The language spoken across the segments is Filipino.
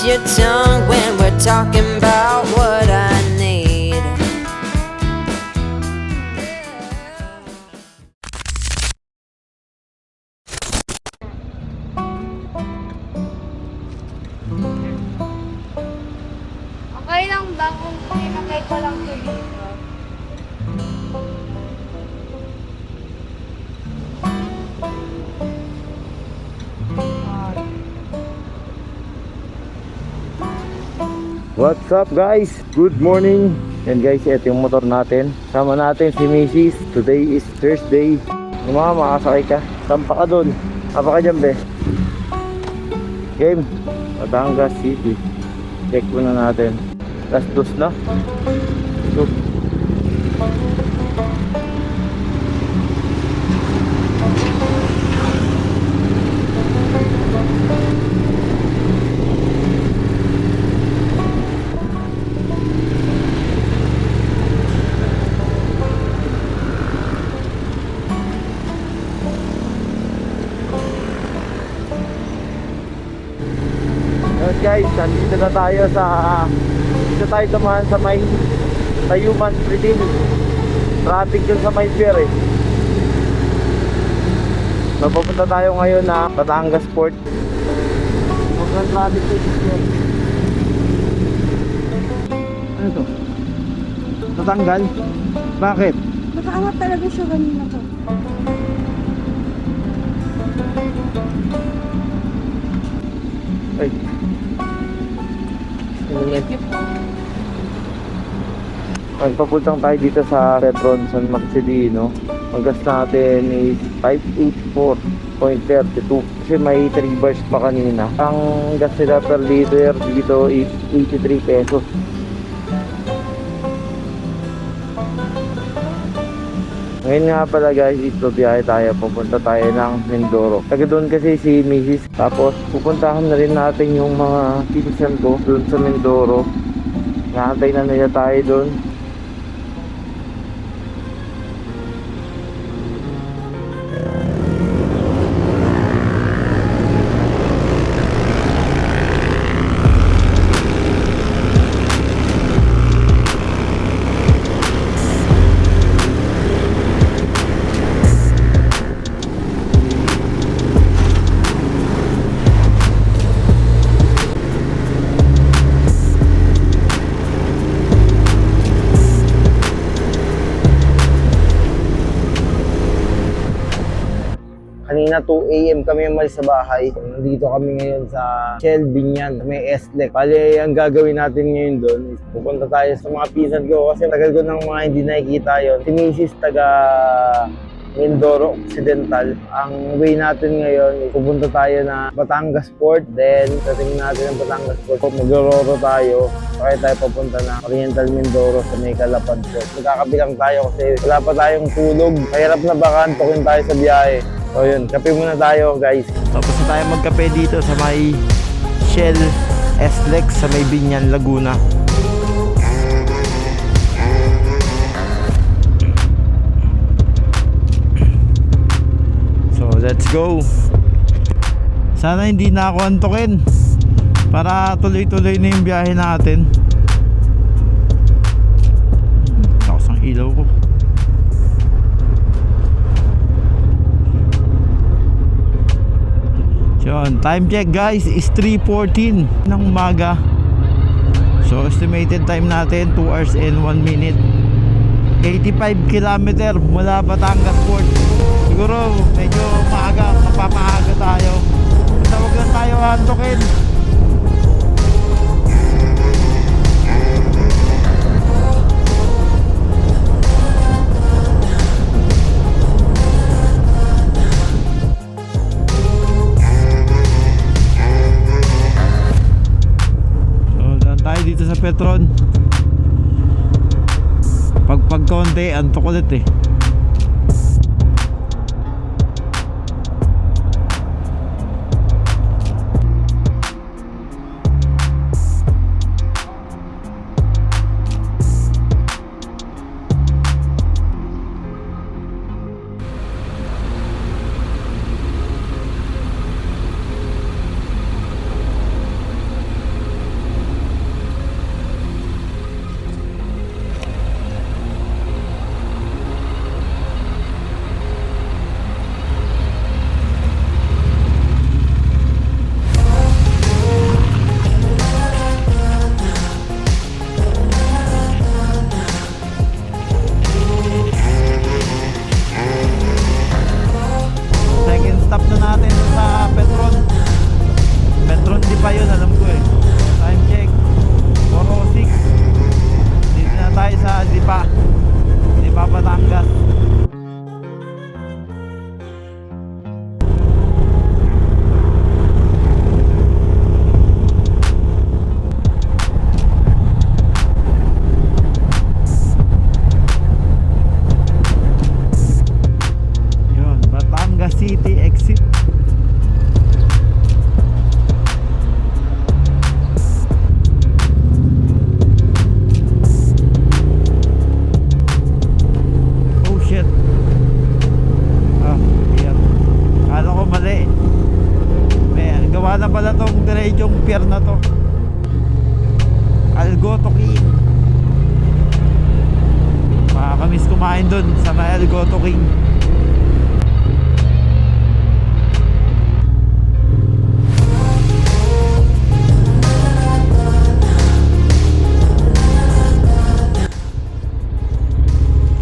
your tongue when we're talking about what I need. Okay lang ba kung pinakay ko lang ito dito? What's up guys? Good morning. Yan guys, ito yung motor natin. Sama natin si Mrs. Today is Thursday. Yung mga makasakay ka. Tampa ka dun. Apa ka dyan be? Game. Batangas City. Check muna natin. Last dos na. So, guys, nandito na tayo dito tayo tumahan sa may Tayuman Street. Traffic dun sa may pier eh. So pupunta tayo ngayon na Batangas Port. Huwag ng traffic dito. Ano to? Natanggal? Bakit? Nakaangat talaga siya kanina to. Ay. Magpapuntang tayo dito sa Petron San Marcelino. Ang gas natin is 584.32 kasi may 3 bars pa kanina. Ang gas nila per liter dito is 83 pesos. Ngayon nga pala guys, ito biyahe tayo, pupunta tayo ng Mindoro. Taga doon kasi si Mrs. Tapos pupuntahan na rin natin yung mga pinsan ko doon sa Mindoro. Nakantay na nila tayo doon. Kanina 2 AM kami umalis sa bahay. Nandito kami ngayon sa Shell Binyan, may S-Lec. Bale, ang gagawin natin ngayon doon is pupunta tayo sa mga pinsan ko kasi tagal ko nang mga hindi nakikita yon. Si Mrs. taga Mindoro Occidental. Ang way natin ngayon is pupunta tayo na Batangas Port. Then, tatingin natin ang Batangas Port. Mag-roro tayo. Kaya tayo papunta na Oriental Mindoro sa may Calapad Port. Magkakabilang tayo kasi wala pa tayong tulog. Mahirap na baka antukin tayo sa biyahe. So yun, kape muna tayo guys. Tapos na tayo magkape dito sa may Shell S-Lex sa may Binyan, Laguna. So let's go. Sana hindi na ako antukin para tuloy-tuloy na yung biyahe natin. Lakas ang ilaw ko. Yun, time check guys is 3:14 ng umaga. So estimated time natin 2 hours and 1 minute. 85 km mula Batangas Port. Siguro medyo maaga, mapapaaga tayo. Basta huwag lang tayo hantukin. Dito sa Petron pag konti antok ulit eh. diretsong pier na to. Algoto King. Makakamiss kumain dun sa may Algoto King.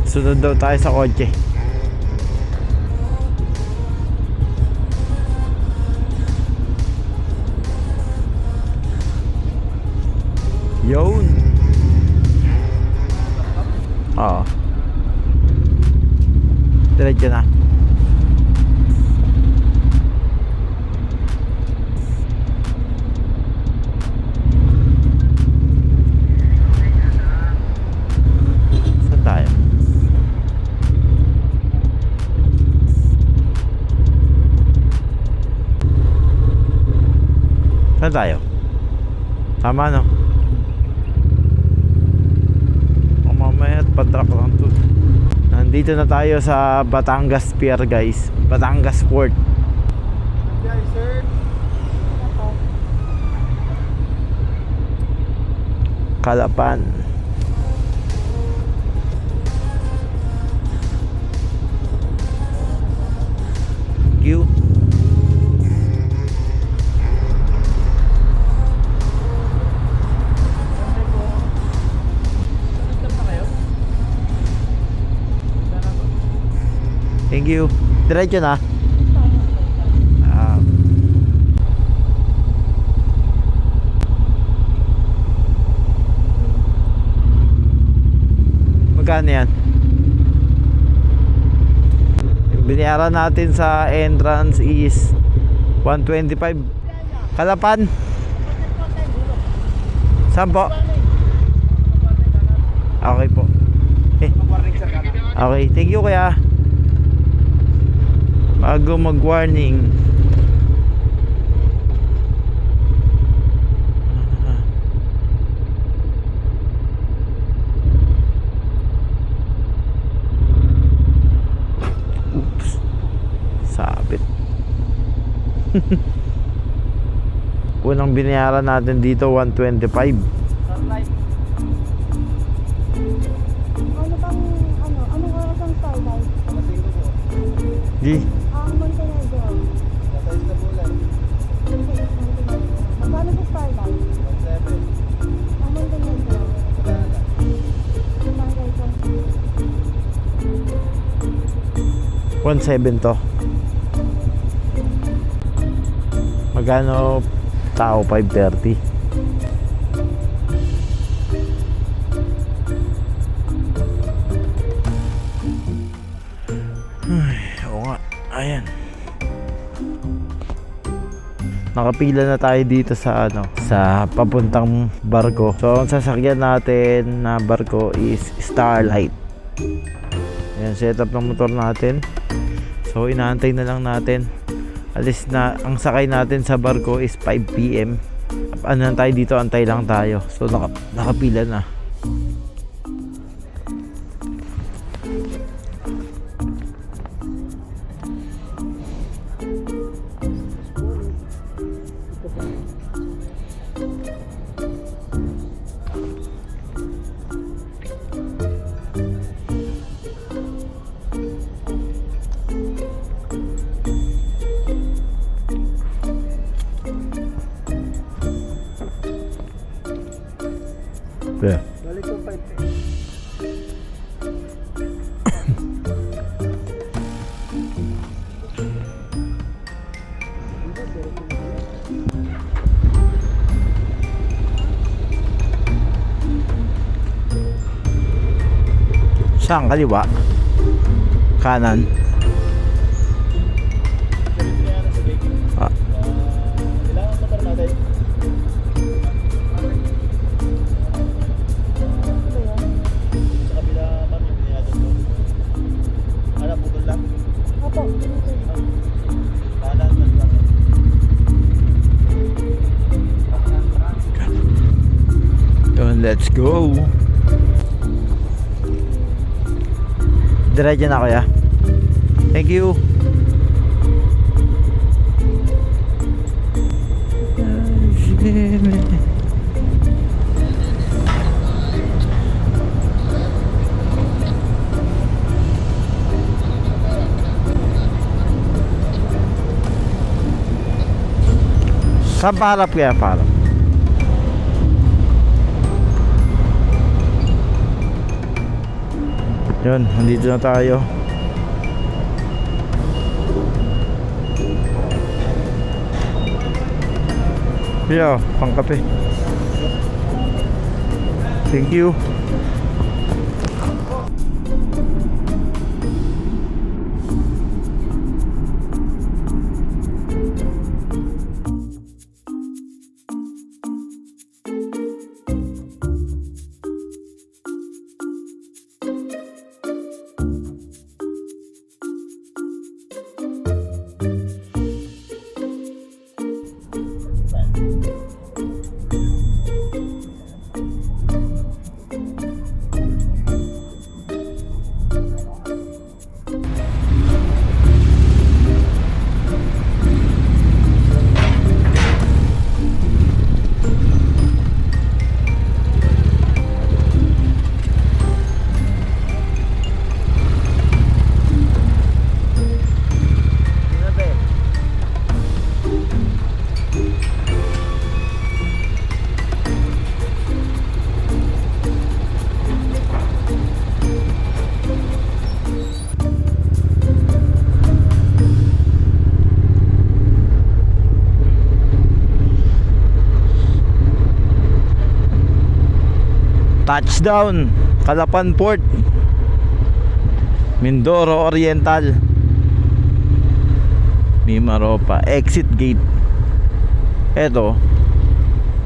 Sunod daw tayo sa kotse. Yun. Oo. Diretso na. Saan tayo? Saan tayo? Tama no? Mamaya at patrak lang to. Nandito na tayo sa Batangas Pier guys. Batangas Port. Guys, sir. Calapan. Q. Thank you. Diretso na. Magkano yan? Yung binayaran natin sa entrance is 125. Kalapan? Saan po? Okay po. Okay, thank you kuya. Bago mag-warning. Oops. Sabit. Unang binayaran natin dito 125. Ano bang, anong oras ang starlight? Di. Montenegro. Magkano sa starlight? 1.7. Ang Montenegro. $1.7 to. Magkano tao? 5.30. Oo nga. Ayan. Nakapila na tayo dito sa sa papuntang barko. So ang sasakyan natin na barko is Starlight. Ayan, setup ng motor natin. So inaantay na lang natin. Alis na, ang sakay natin sa barko is 5 PM. Ano lang tayo dito, antay lang tayo. So nakapila na. Yeah. Balik ko 5. Saan? Kaliwa? Kanan? Ah. Kailangan motor natin. Sa kabila kami, piniyado ko. Ano, putol lang? Opo. Kanan, kanan. Yun, let's go. Diretso na kuya. Thank you. Saan paharap kaya parang? Yun, nandito na tayo. Yeah, pangkape. Thank you. Touchdown, Calapan Port, Mindoro Oriental, Mimaropa, exit gate. Eto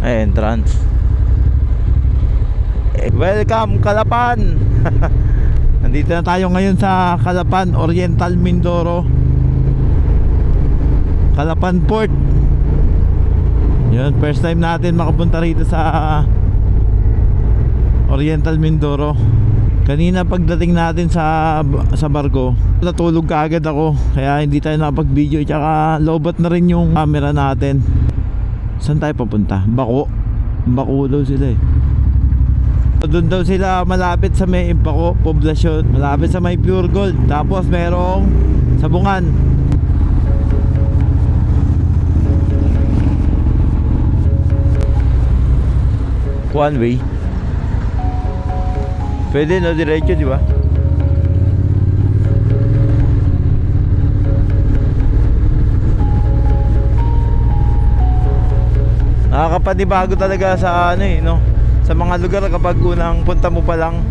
ay entrance. Welcome Calapan. Nandito na tayo ngayon sa Calapan Oriental, Mindoro, Calapan Port. Yun, first time natin makapunta rito sa Oriental, Mindoro. Kanina pagdating natin sa barko, natulog kaagad ako, kaya hindi tayo nakapag-video. Tsaka lowbat na rin yung camera natin. Saan tayo papunta? Bako daw sila eh. Doon daw sila malapit sa may Bako poblasyon, malapit sa may Pure Gold. Tapos merong Sabungan. One way. Pwede no, diretso, di ba? Nakakapanibago talaga sa ano eh, no? Sa mga lugar kapag unang punta mo pa lang.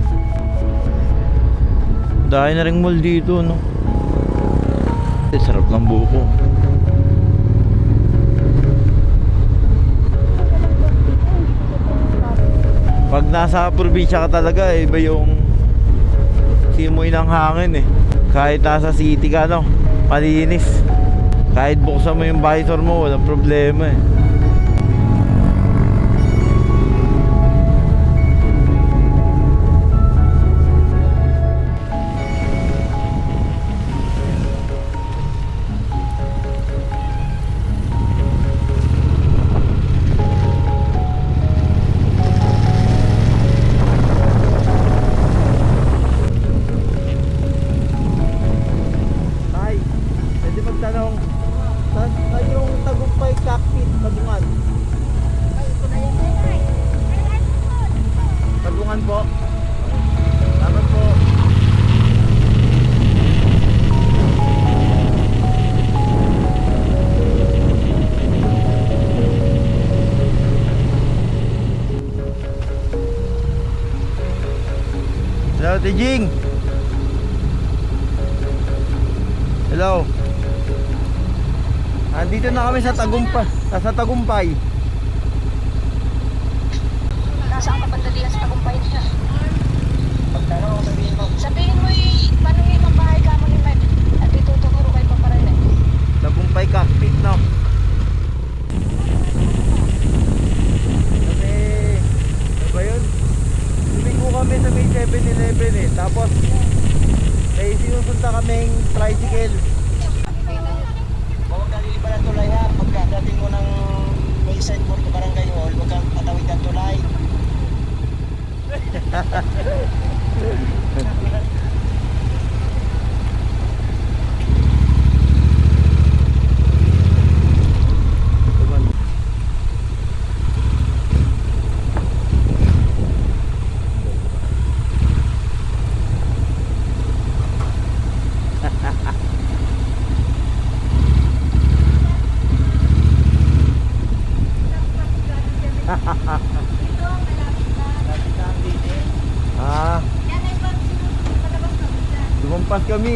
Dahil na ring mall dito, no? Sarap ng buko. Pag nasa probinsya ka talaga, iba yung simoy ng hangin eh. Kahit nasa city ka, no, malinis. Kahit buksan mo yung visor mo, walang problema eh. Hello, Tijing. Hello. Andito na kami sa Tagumpay. Nasaan ka banda diyan sa Tagumpay niya? Sabihin mo paano yung mga bahay ka mo ni Med at ituturo kayo pa para rin. Tagumpay cockpit, no? Kasi, ano ba yun? Lumigo kami sa may 7-Eleven eh. Tapos, may sinusunta kaming tricycle. Huwag ka iba na tulay ha. Pagkadating mo ng may signboard na barangay Ah, Yan ay pang sinusunod palabas na dyan. lumampas kami.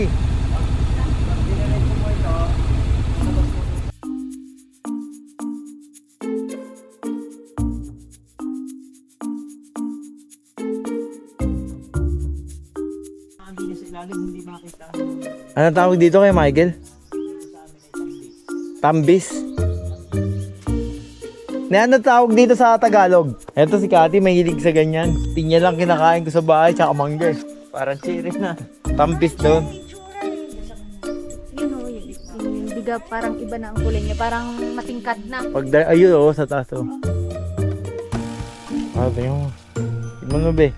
Ano tawag dito kay Michael? Tambis. Na ano tawag dito sa Tagalog? Eto si Kati, mahilig sa ganyan. Pinya lang kinakain ko sa bahay, tsaka mangga. Parang cherry na. Tambis doon. Yun o, yung biga parang iba na ang kulay niya. Parang matingkad na. Ayun oh, sa taas oh. Ah, tingnan mo. Tingnan mo, be.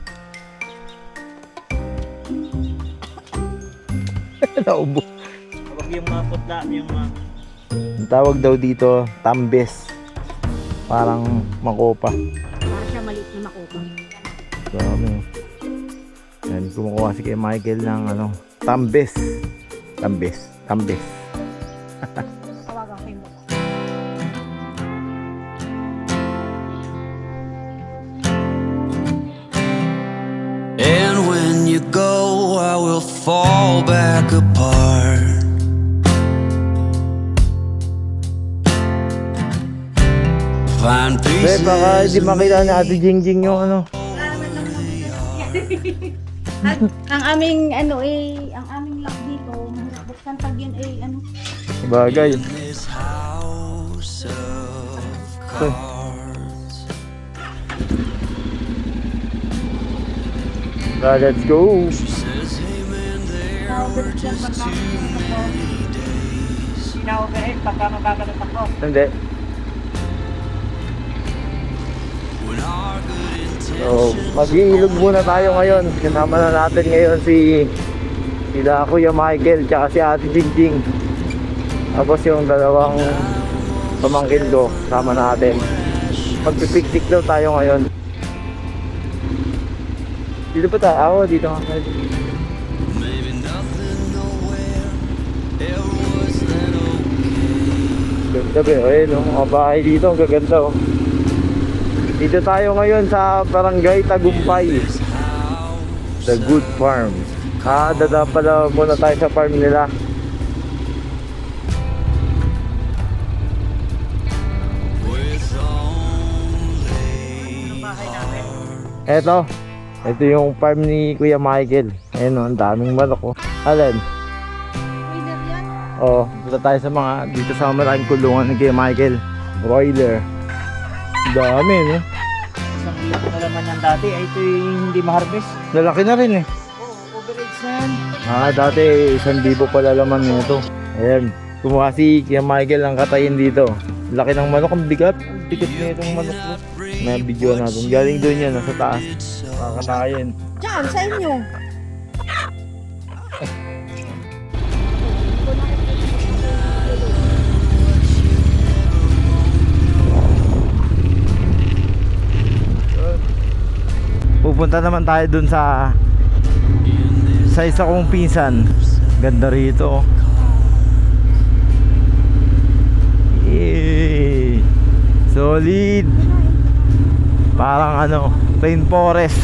Naubo. Kapag yung mga putla, yung mga... Ang tawag daw dito, tambis. Parang makopa. Parang siya maliit na makupa. Dami. Yan, kumukuha si kay Michael ng ano, tambis. Tambis. Tambis. Tawagan ko yung baba. And when you go, I will fall back apart. Find Be, pieces baka hindi makita ni Ate Jingjing yung ano. At ang aming ano ang aming lock dito, mahirap buksan pag yun ano. Bagay. in this house of cards. Let's go. Says, hey man, there were just too many days. Sinawag ka rin pagka magkakalat ako. Hindi. When our good So, intentions mag-iilog muna tayo ngayon. Kasama na natin ngayon sila Kuya Michael tsaka si Ate Jingjing. Tapos yung dalawang pamangkin ko, kasama natin. Magpipiktik daw tayo ngayon. Dito pa tayo? Dito nga tayo. maybe nothing nowhere ever was that okay. Ganda ba? Ayun, oh, mga bahay dito. Ang gaganda oh. Dito tayo ngayon sa Barangay Tagumpay. This house The Good Farm. Dada pala muna tayo sa farm nila. with only Ito yung farm ni Kuya Michael. Ayun oh, ang daming manok oh. Alin? Wheeler yan. Oh, punta tayo sa mga dito sa maraming kulungan ni Kuya Michael. Broiler. Dami no? Isang laki na laman yan dati, ay ito yung hindi ma-harvest. Lalaki na rin eh. Oh, overage na yan. Dati 1,000 pala laman nito. Ayan, kumuha si Kuya Michael ang katayin dito. Laki ng manok, ang bigat. Ang bigat na itong manok mo. May video natin. Galing doon yan, nasa taas. Kakatayin. Diyan, sa inyo. Pupunta naman tayo dun sa isa kong pinsan. Ganda rito. Eh, solid. Parang ano, rainforest.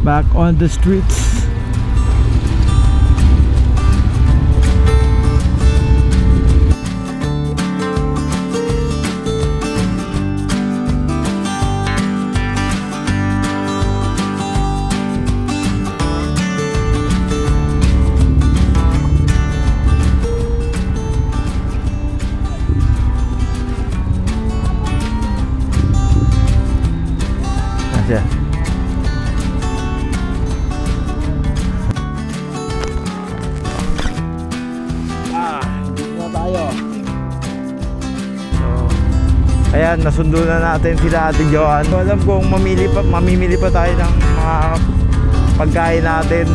Back on the streets. Asya. Dito na tayo. So, Ayan, nasundo na natin sila Ate Joanne. So, alam kong mamimili pa tayo ng mga pagkain natin.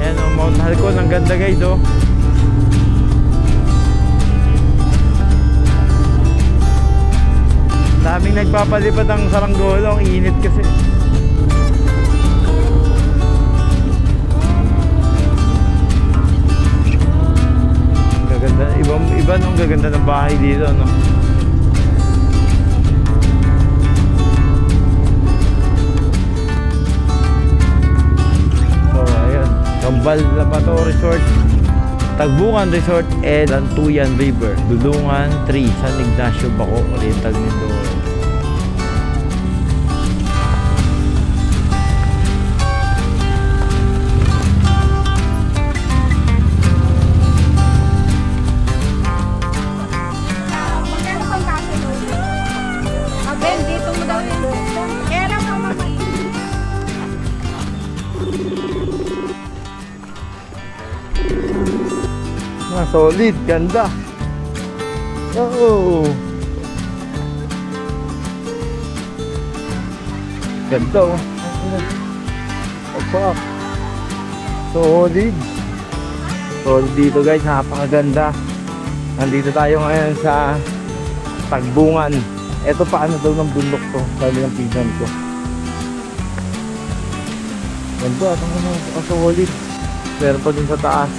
Ayan o, Mount Halcon, ang ganda guys oh. Daming nagpapalipad ng Saranggola, ang init kasi. Gaganda, iba nung gaganda ng bahay dito, no? So, ayan, Kambal Labato Resort, Tagbungan Resort, and Lantuyan River, Dulungan 3, San Ignacio, Baco, Oriental Mindoro. Magkano pang kaso doon? Ben, dito mo daw yun. Kaya lang ako mamay. Solid, ganda. Oo. Ganda oh. Opa. Solid. Solid dito guys, napakaganda. Nandito tayo ngayon sa Tagbungan. Ito paano daw ng bundok to, sabi ng pinsan ko. Ganda, ang solid. Pero pa din sa taas.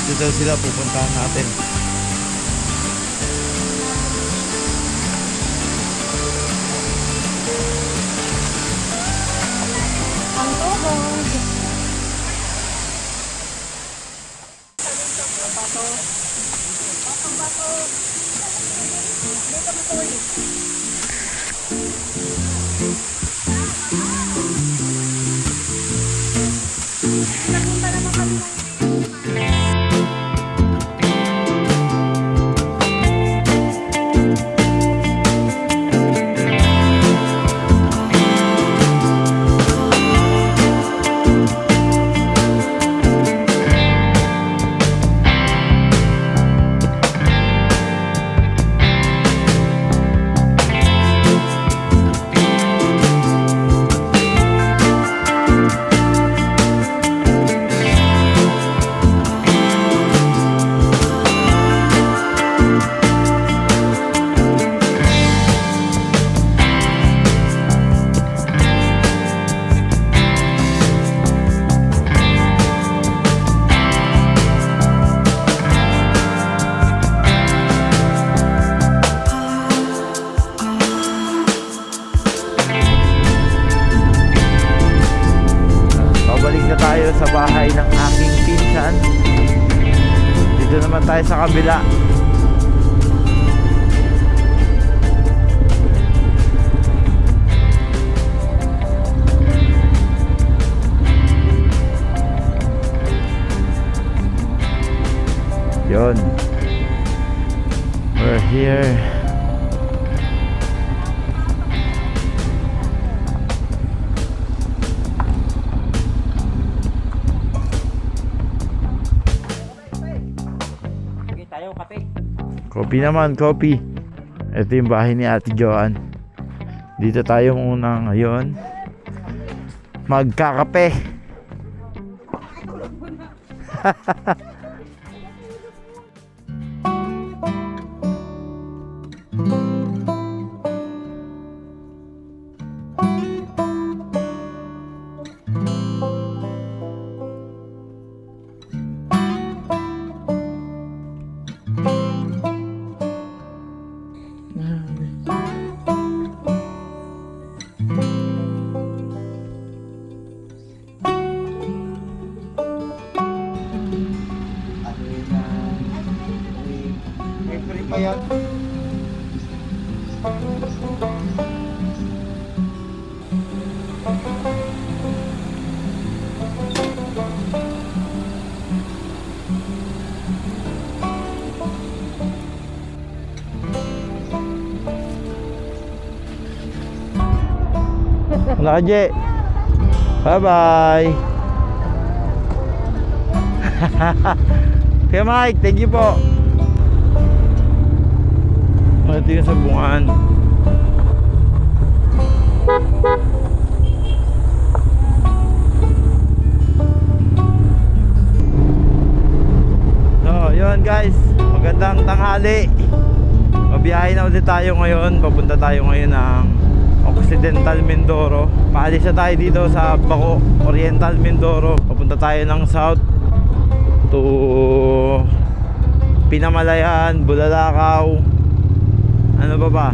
Dito daw sila pupuntahan natin. Ang tubog. na tayo sa bahay ng aking pinsan. Dito naman tayo sa kabila. Yun. We're here. Sige tayo, kape. Coffee naman, coffee. Ito yung bahay ni Ate Joanne. Dito tayo muna ngayon magkakape. Wala ka, Je. Bye-bye. Kaya Mike, thank you po. Ito yung sabungan. So, yun guys. Magandang tanghali. Mabiyahe na ulit tayo ngayon. Papunta tayo ngayon ng Occidental Mindoro. Paalis na tayo dito sa Baco, Oriental Mindoro. Papunta tayo ng south to Pinamalayan, Bulalakaw. Ano ba ba?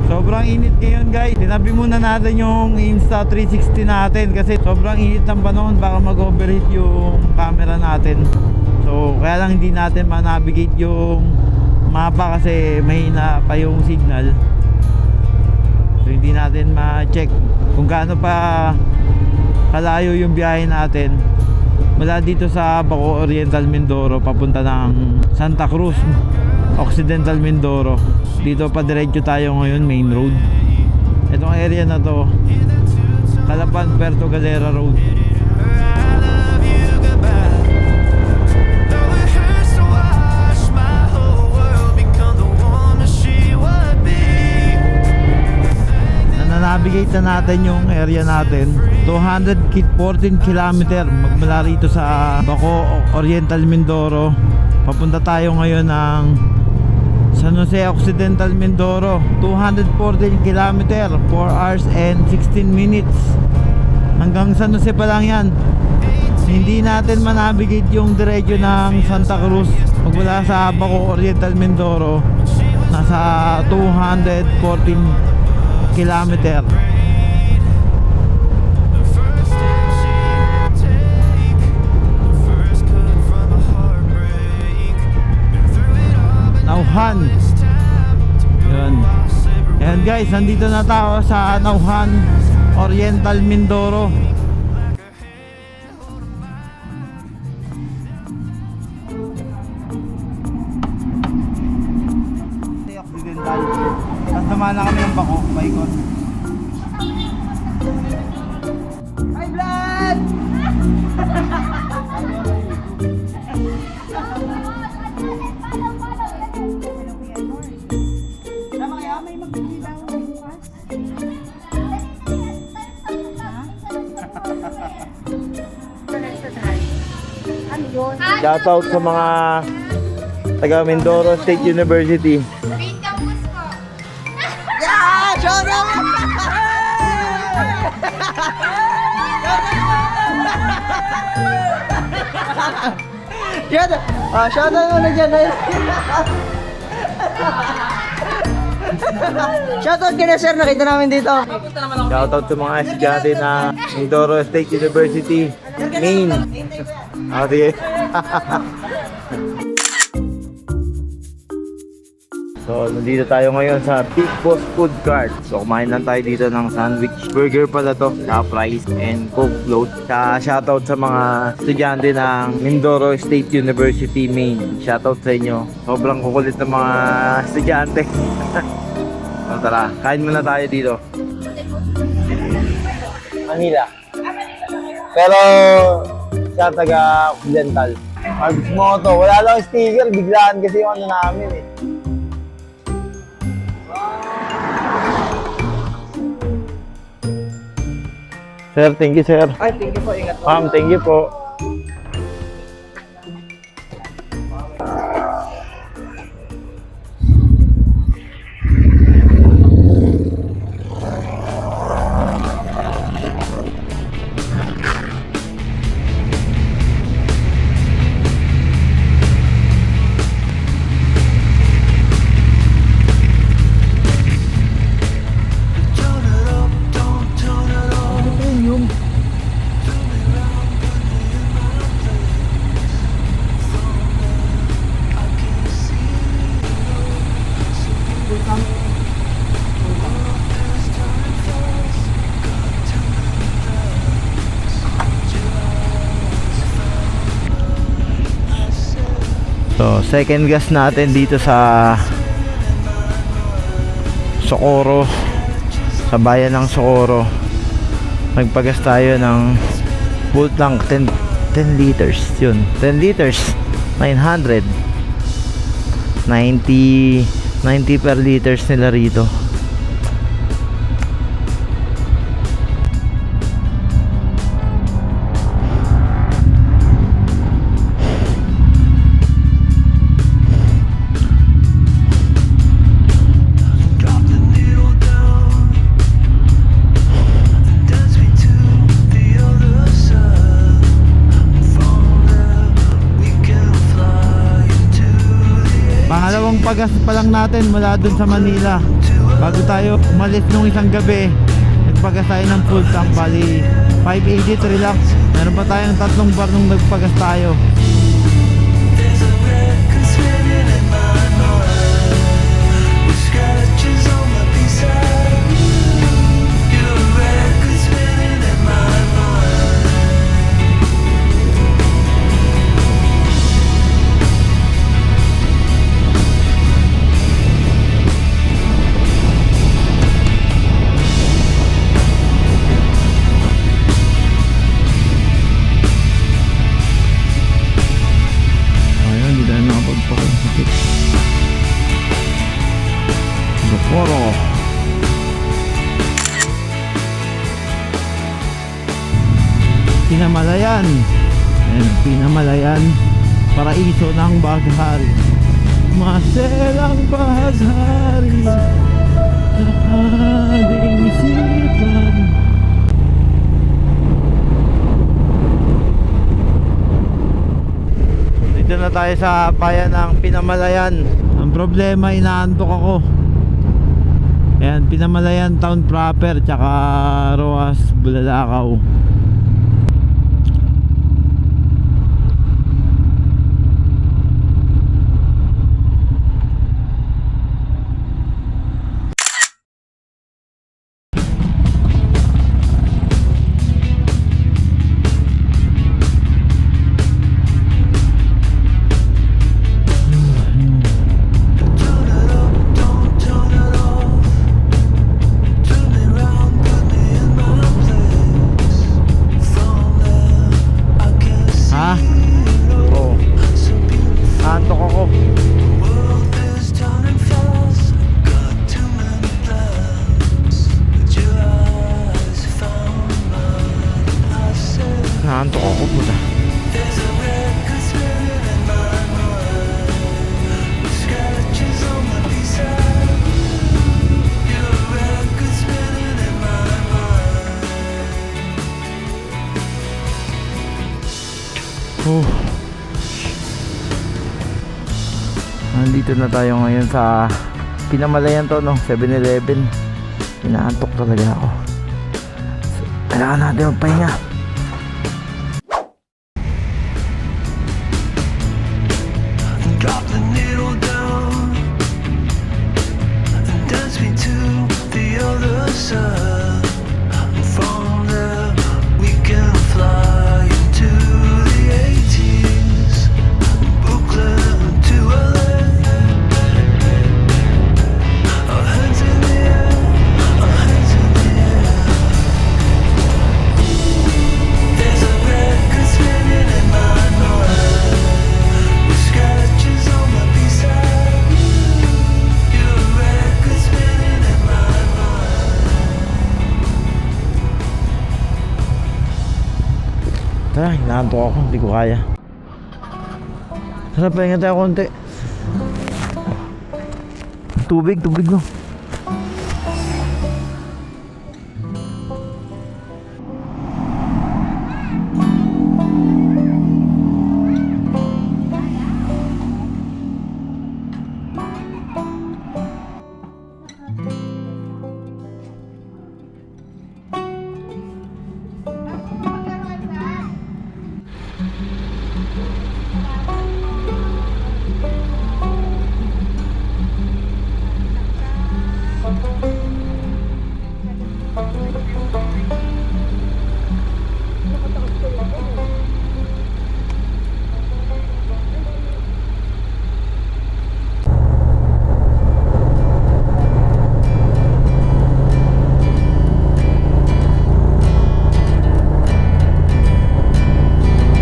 Sobrang init ngayon guys. Tinabi muna natin yung Insta360 natin kasi sobrang init ng panahon, baka mag-overheat yung camera natin. So kaya lang hindi natin ma-navigate yung mapa kasi mahina pa yung signal. So hindi natin ma-check kung gaano pa kalayo yung biyahe natin mula dito sa Baco, Oriental Mindoro papunta ng Santa Cruz, Occidental Mindoro. Dito pa diretso tayo ngayon, main road. Itong area na to, Calapan, Puerto Galera Road. Navigate na natin yung area natin. 214 km magmula rito sa Baco, Oriental Mindoro. Papunta tayo ngayon ng San Jose, Occidental Mindoro. 214 km, 4 hours and 16 minutes. Hanggang San Jose pa lang yan. Hindi natin manavigate yung diretso ng Santa Cruz. Magmula sa Baco, Oriental Mindoro, nasa 214 kilometer. Nauhan. Yun. Ayan guys, nandito na tayo sa Nauhan, Oriental Mindoro. Occidental. Tapos naman na kami ng Baco, paikot. Hi vlog! Tama kaya may magbibili daw bukas. Ano yun? Shoutout sa mga taga Mindoro State University. Shoutout muna dyan. Shoutout ka na sir, nakita namin dito. Shoutout sa mga estudyante na Mindoro State University, Maine. Sige. So, nandito tayo ngayon sa Big Boss Food Cart. So, kumain lang tayo dito ng sandwich. Burger pala to, fries and Coke float. Shoutout sa mga estudyante ng Mindoro State University, Maine. Shoutout sa inyo. Sobrang kukulit ng mga estudyante. So, tara, kain muna tayo dito. Manila. Pero siya taga-Occidental. Pag gusto mo to, wala lang sticker, biglaan kasi yung ano namin eh. Sir, thank you, sir. Ay, thank you po. Ingat po. Ma'am, thank you po. So, second gas natin dito sa Socorro, sa bayan ng Socorro. Nagpagas tayo ng full tank 10 liters yun. 10 liters 900 90 per liters nila rito. Pangalawang pagas pa lang natin mula dun sa Manila. Bago tayo umalis nung isang gabi, nagpagas tayo ng full tank. Bali 583 lang. Meron pa tayong 3 bar nung nagpagas tayo. Socorro. Pinamalayan. Ayan, Pinamalayan. Paraiso ng baghari. Maselang baghari sa ating isipan. Dito na tayo sa bayan ng Pinamalayan. Ang problema, inaantok ako. Ayan, Pinamalayan town proper, tsaka Roas, Bulalakaw. Naantok ako puta. nandito na tayo ngayon sa pinamalayan to, no? 7-Eleven. Inaantok talaga ako. So, kailangan natin magpahinga. Drop the needle down and dance me to the other side. From there we can fly into the 80s, Brooklyn to LA. Our hands in the air, our hands in the air. There's a record spinning in my mind, with scratches on my beside you. You're a record spinning in my mind. Tara, inaantok ako. Hindi ko kaya. Tara, pahinga tayo konti. Tubig no.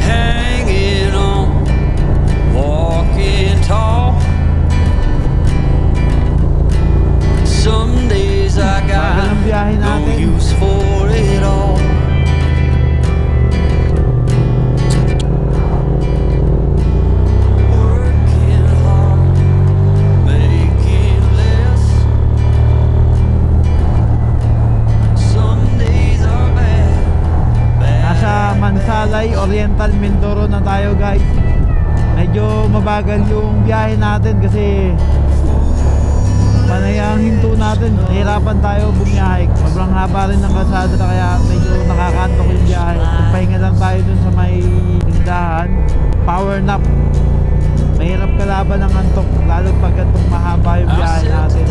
Hanging on, walking tall. Some days I Bagal ang got biyahe no natin. use for it all. Working hard, making less. Some days are bad, Nasa Mansalay, Oriental Mindoro na tayo, guys. Medyo mabagal yung biyahe natin kasi panay ang hinto natin. Nahirapan tayo bumiyahe. Sobrang haba rin ng kalsada kaya medyo nakakantok yung biyahe. Pahinga lang tayo dun sa may tindahan. Power nap. Mahirap kalaban ng antok lalo pag ganitong mahaba yung biyahe natin.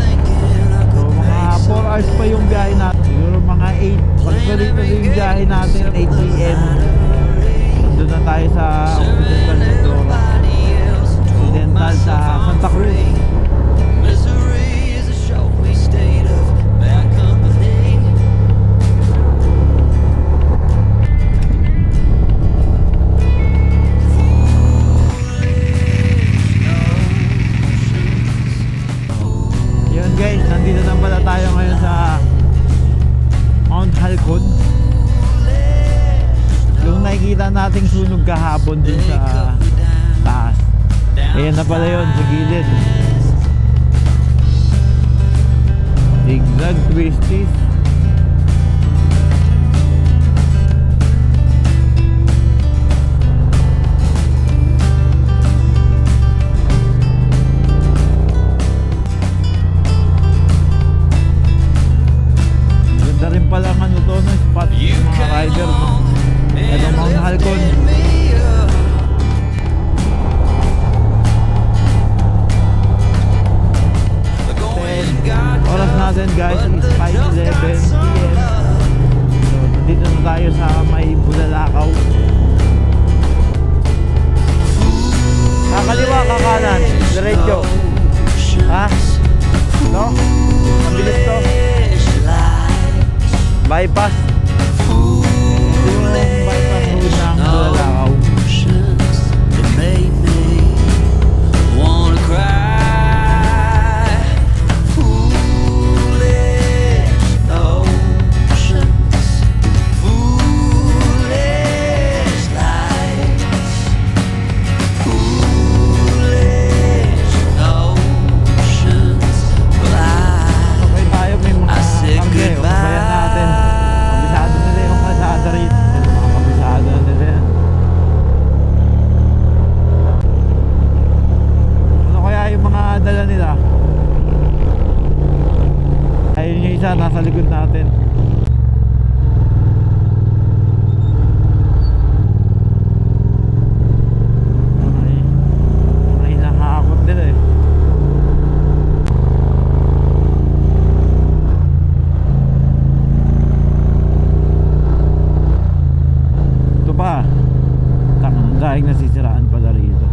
So mga 4 hours pa yung biyahe natin. Siguro mga 8. Pag tuloy-tuloy yung biyahe natin 8 p.m. Doon na tayo sa Occidental Mindoro. Occidental sa Santa Cruz. misery is a showy state of bad company. Yun guys, nandito na pala tayo ngayon sa Mount Halcon. Yung nakikita nating sunog kahapon dun sa taas. Ayan na pala yun sa gilid. Zigzag twisties. Ganda rin pala ang ano to, no, spot You ng mga rider, no? Ito Mount Halcon. Oras natin guys is 5:11. isa nasa likod natin. Ay nakakakot din eh. Ito pa, dahil nasisiraan pala rito.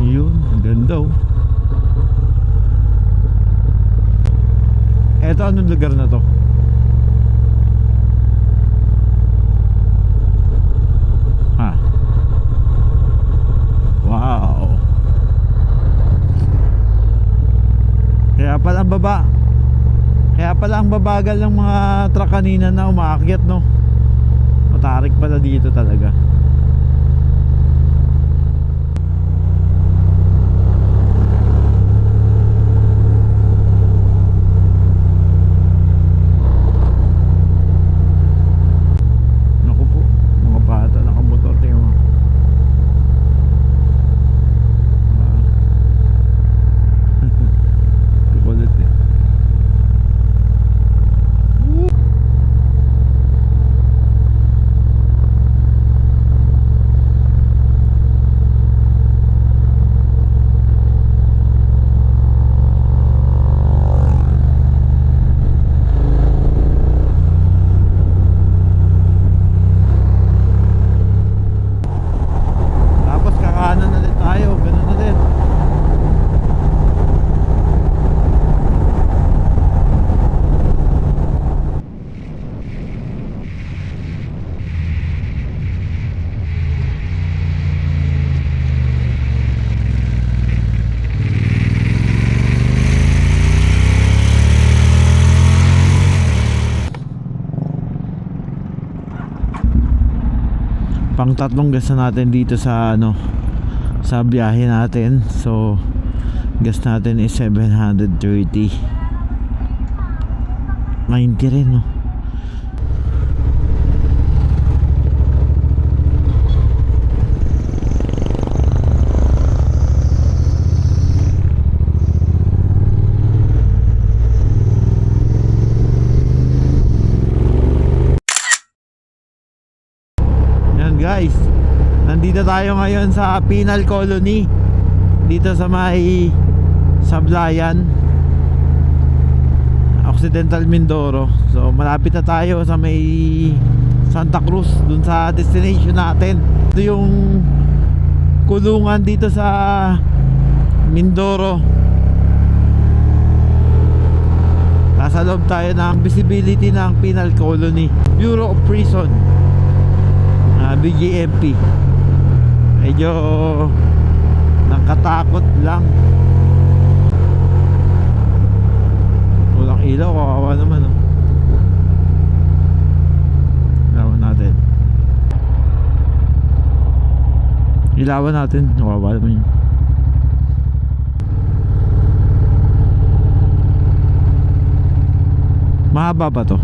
Yun, ang ganda oh. Eto, anong lugar na to? Ha? Wow. Kaya pala ang babagal ng mga truck kanina na umaakyat, no? Matarik pala dito talaga. Pang tatlong gas na natin dito sa sa biyahe natin. So gas natin is 730. 90 rin, no? Guys, nandito tayo ngayon sa Penal Colony dito sa may Sablayan, Occidental Mindoro. So malapit na tayo sa may Santa Cruz, dun sa destination natin. Ito yung kulungan dito sa Mindoro. Nasa loob tayo ng visibility ng Penal Colony, Bureau of Prison, BGMP. Medyo nakatakot lang. Walang ilaw, kawawa naman, oh. Ilawan natin. Ilawan natin, kawawa naman yun. Mahaba ba to?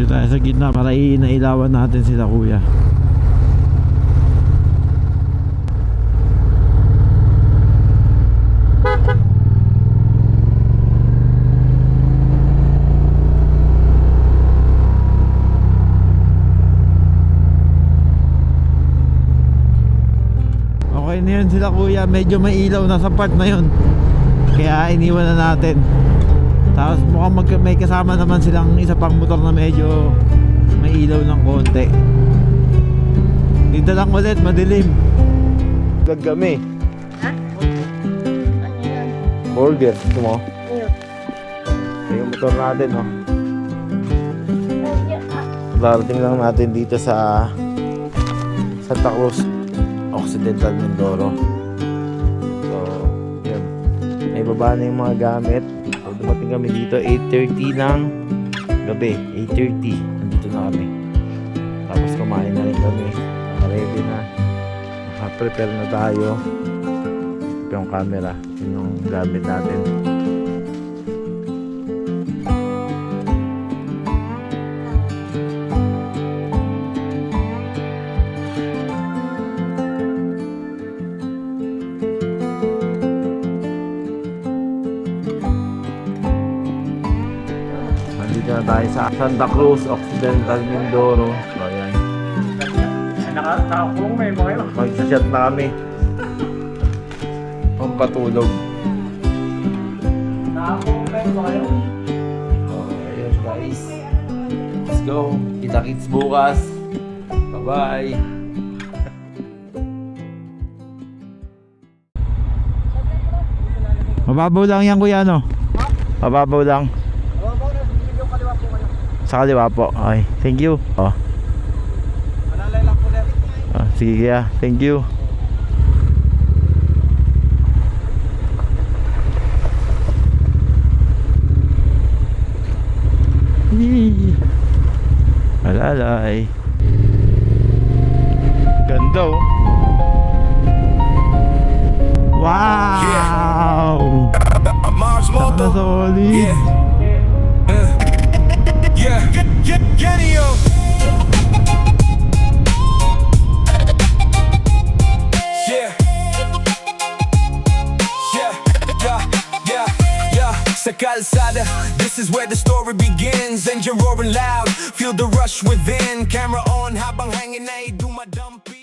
Tayo sa gitna para inailawan natin sila, kuya. Okay na yun sila, kuya. Medyo may ilaw na sa part na yun, kaya iniwan na natin. Tapos mukhang may kasama naman silang isa pang motor na medyo may ilaw ng konti. Dito lang ulit, madilim. Vlog kami. Ha? Ano yan? Burger, gusto mo? Ayun. Ito yung motor natin, no? Darating lang natin dito sa Santa Cruz Occidental Mindoro. So, yun. May baba na yung mga gamit. So, dumating kami dito 8:30 ng gabi. 8:30. Nandito na kami. Tapos kumain na rin kami. Ready na. Naka-prepare na tayo. Ito yung camera. Yun yung gamit natin. Nandito na tayo sa Santa Cruz Occidental Mindoro. So, ayan. Nakakulong na yung mga yun. Magsashot na kami. Pampatulog. Nakakulong na yung mga yun. So, ayun guys. Let's go. Kita-kits bukas. Bye-bye. Mababaw lang yan kuya, no? Mababaw lang. Sa kaliwa po. Okay, thank you. Oh. Malalay lang po ulit. Ah, sige kuya, thank you. Yee. Alalay. Ganda oh. Wow! Mars Sana solid. Genio. Sa kalsada, this is where the story begins. Engine roaring loud, feel the rush within. Camera on habang hangin ay dumadampi.